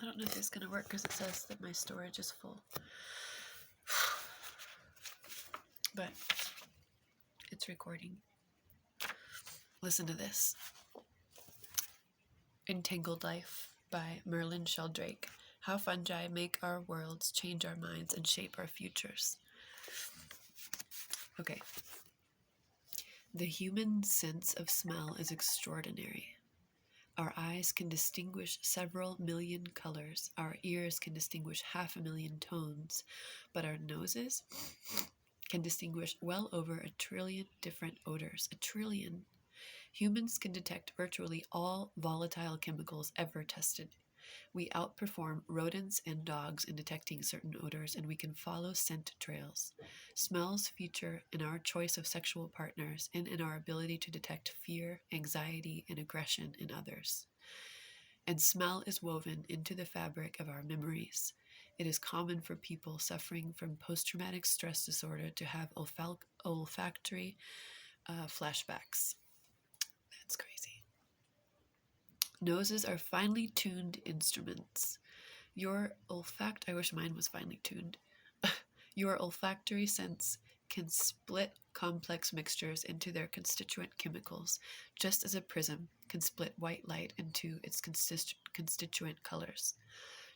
I don't know if it's going to work because it says that my storage is full. But it's recording. Listen to this. Entangled Life by Merlin Sheldrake. How fungi make our worlds, change our minds, and shape our futures. Okay. The human sense of smell is extraordinary. Our eyes can distinguish several million colors. Our ears can distinguish 500,000 tones. But our noses can distinguish well over 1 trillion different odors. 1 trillion. Humans can detect virtually all volatile chemicals ever tested. We outperform rodents and dogs in detecting certain odors, and we can follow scent trails. Smells feature in our choice of sexual partners and in our ability to detect fear, anxiety, and aggression in others. And smell is woven into the fabric of our memories. It is common for people suffering from post-traumatic stress disorder to have olfactory flashbacks. That's crazy. Noses are finely tuned instruments. I wish mine was finely tuned. Your olfactory sense can split complex mixtures into their constituent chemicals, just as a prism can split white light into its constituent colors.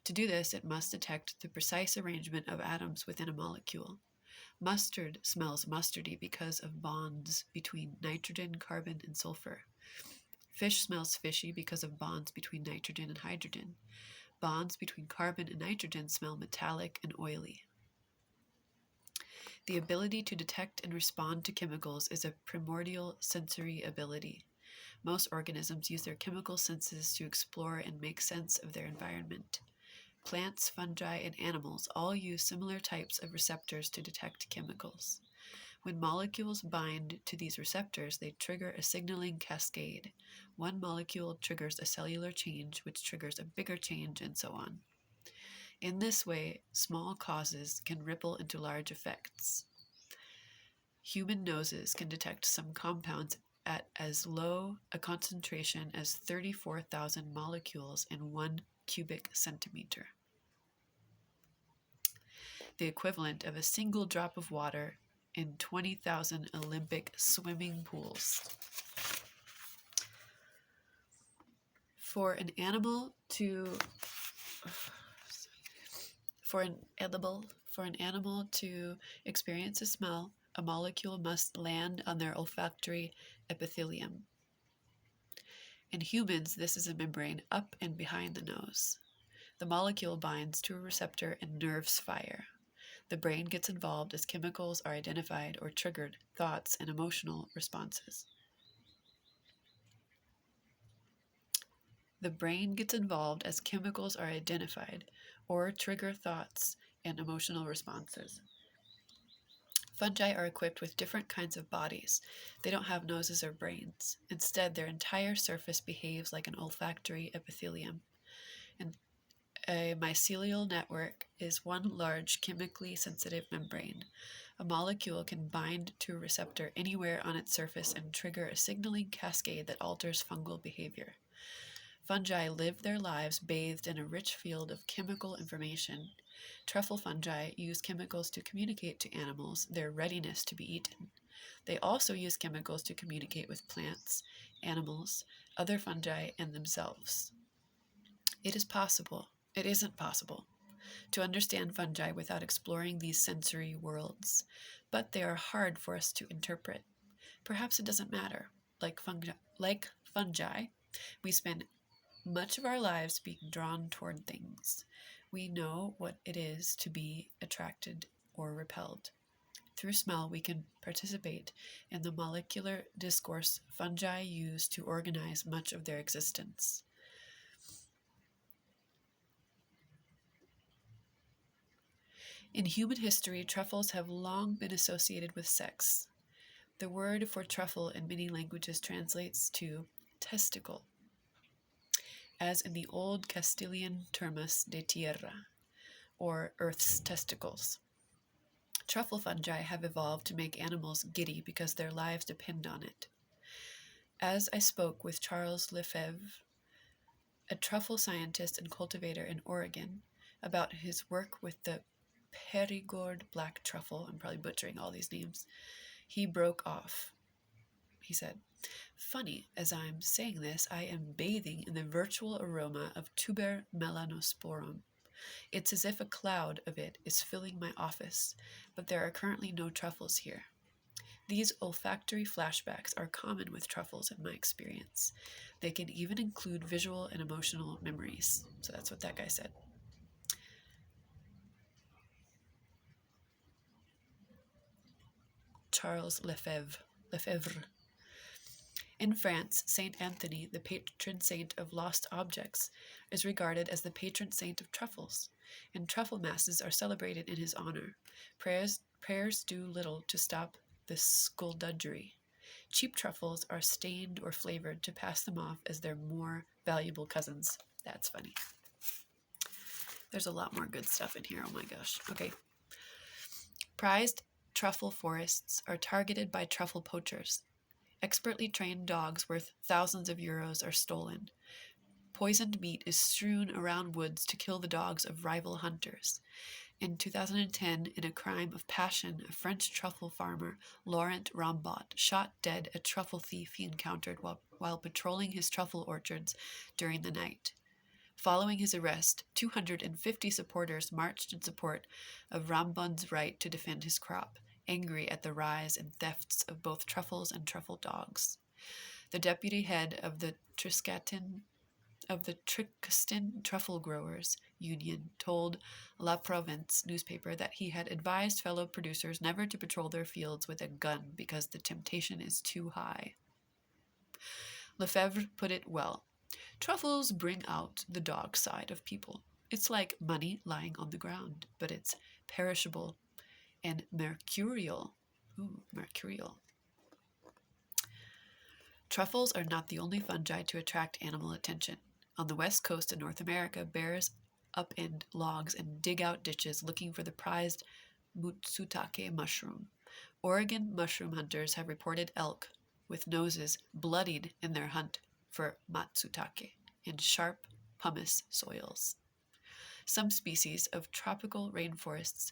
To do this, it must detect the precise arrangement of atoms within a molecule. Mustard smells mustardy because of bonds between nitrogen, carbon, and sulfur. Fish smells fishy because of bonds between nitrogen and hydrogen. Bonds between carbon and nitrogen smell metallic and oily. The ability to detect and respond to chemicals is a primordial sensory ability. Most organisms use their chemical senses to explore and make sense of their environment. Plants, fungi, and animals all use similar types of receptors to detect chemicals. When molecules bind to these receptors, they trigger a signaling cascade. One molecule triggers a cellular change, which triggers a bigger change, and so on. In this way, small causes can ripple into large effects. Human noses can detect some compounds at as low a concentration as 34,000 molecules in 1 cubic centimeter. The equivalent of a single drop of water in 20,000 Olympic swimming pools. For an animal to experience a smell, a molecule must land on their olfactory epithelium. In humans, this is a membrane up and behind the nose. The molecule binds to a receptor and nerves fire. The brain gets involved as chemicals are identified or triggered, thoughts and emotional responses. The brain gets involved as chemicals are identified or trigger thoughts and emotional responses. Fungi are equipped with different kinds of bodies. They don't have noses or brains. Instead, their entire surface behaves like an olfactory epithelium. And a mycelial network is one large chemically sensitive membrane. A molecule can bind to a receptor anywhere on its surface and trigger a signaling cascade that alters fungal behavior. Fungi live their lives bathed in a rich field of chemical information. Truffle fungi use chemicals to communicate to animals their readiness to be eaten. They also use chemicals to communicate with plants, animals, other fungi, and themselves. It isn't possible to understand fungi without exploring these sensory worlds, but they are hard for us to interpret. Perhaps it doesn't matter. Like fungi, we spend much of our lives being drawn toward things. We know what it is to be attracted or repelled. Through smell, we can participate in the molecular discourse fungi use to organize much of their existence. In human history, truffles have long been associated with sex. The word for truffle in many languages translates to testicle, as in the old Castilian termus de tierra, or earth's testicles. Truffle fungi have evolved to make animals giddy because their lives depend on it. As I spoke with Charles Lefebvre, a truffle scientist and cultivator in Oregon, about his work with the Perigord black truffle. I'm probably butchering all these names. He broke off. He said, "Funny, as I'm saying this, I am bathing in the virtual aroma of tuber melanosporum. It's as if a cloud of it is filling my office, but there are currently no truffles here. These olfactory flashbacks are common with truffles in my experience. They can even include visual and emotional memories." So that's what that guy said. Charles Lefebvre. In France, Saint Anthony, the patron saint of lost objects, is regarded as the patron saint of truffles, and truffle masses are celebrated in his honor. Prayers do little to stop this skullduggery. Cheap truffles are stained or flavored to pass them off as their more valuable cousins. That's funny. There's a lot more good stuff in here. Oh my gosh. Okay. Prized truffle forests are targeted by truffle poachers. Expertly trained dogs worth thousands of euros are stolen. Poisoned meat is strewn around woods to kill the dogs of rival hunters. In 2010, in a crime of passion, a French truffle farmer, Laurent Rambot, shot dead a truffle thief he encountered while patrolling his truffle orchards during the night. Following his arrest, 250 supporters marched in support of Rambon's right to defend his crop, angry at the rise in thefts of both truffles and truffle dogs. The deputy head of the Tristan Truffle Growers Union told La Province newspaper that he had advised fellow producers never to patrol their fields with a gun because the temptation is too high. Lefebvre put it well. Truffles bring out the dog side of people. It's like money lying on the ground, but it's perishable and mercurial. Mercurial. Truffles are not the only fungi to attract animal attention. On the west coast of North America, bears upend logs and dig out ditches looking for the prized Matsutake mushroom. Oregon mushroom hunters have reported elk with noses bloodied in their hunt for Matsutake in sharp pumice soils. Some species of tropical rainforests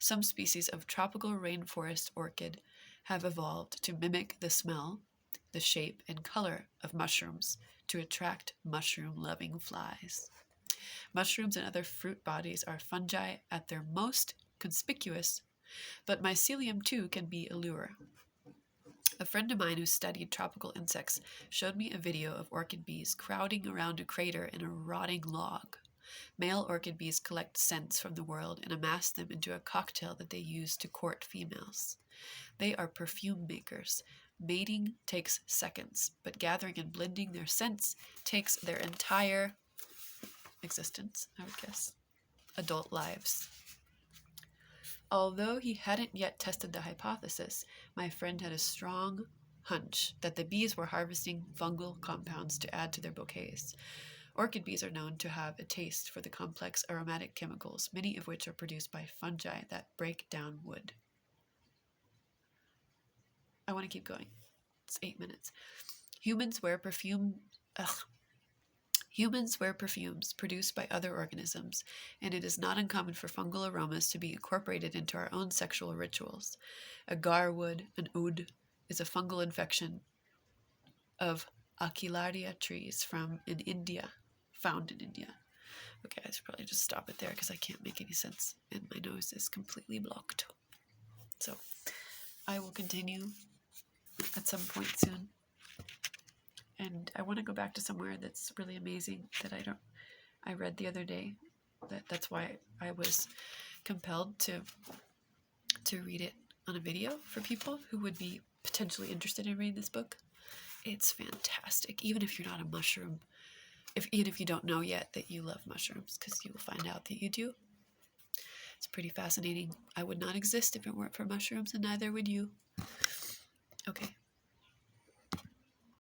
Some species of tropical rainforest orchid have evolved to mimic the smell, the shape, and color of mushrooms to attract mushroom-loving flies. Mushrooms and other fruit bodies are fungi at their most conspicuous, but mycelium too can be a lure. A friend of mine who studied tropical insects showed me a video of orchid bees crowding around a crater in a rotting log. Male orchid bees collect scents from the world and amass them into a cocktail that they use to court females. They are perfume makers. Mating takes seconds, but gathering and blending their scents takes their entire existence, I would guess, adult lives. Although he hadn't yet tested the hypothesis, my friend had a strong hunch that the bees were harvesting fungal compounds to add to their bouquets. Orchid bees are known to have a taste for the complex aromatic chemicals, many of which are produced by fungi that break down wood. I want to keep going. It's 8 minutes. Humans wear perfumes produced by other organisms, and it is not uncommon for fungal aromas to be incorporated into our own sexual rituals. Agarwood, an oud, is a fungal infection of Achilleria trees found in India. Okay, I should probably just stop it there because I can't make any sense, and my nose is completely blocked. So I will continue at some point soon. And I want to go back to somewhere that's really amazing that I read the other day. That's why I was compelled to read it on a video for people who would be potentially interested in reading this book. It's fantastic, even if you're not a mushroom, even if you don't know yet that you love mushrooms, because you will find out that you do. It's pretty fascinating. I would not exist if it weren't for mushrooms, and neither would you. Okay,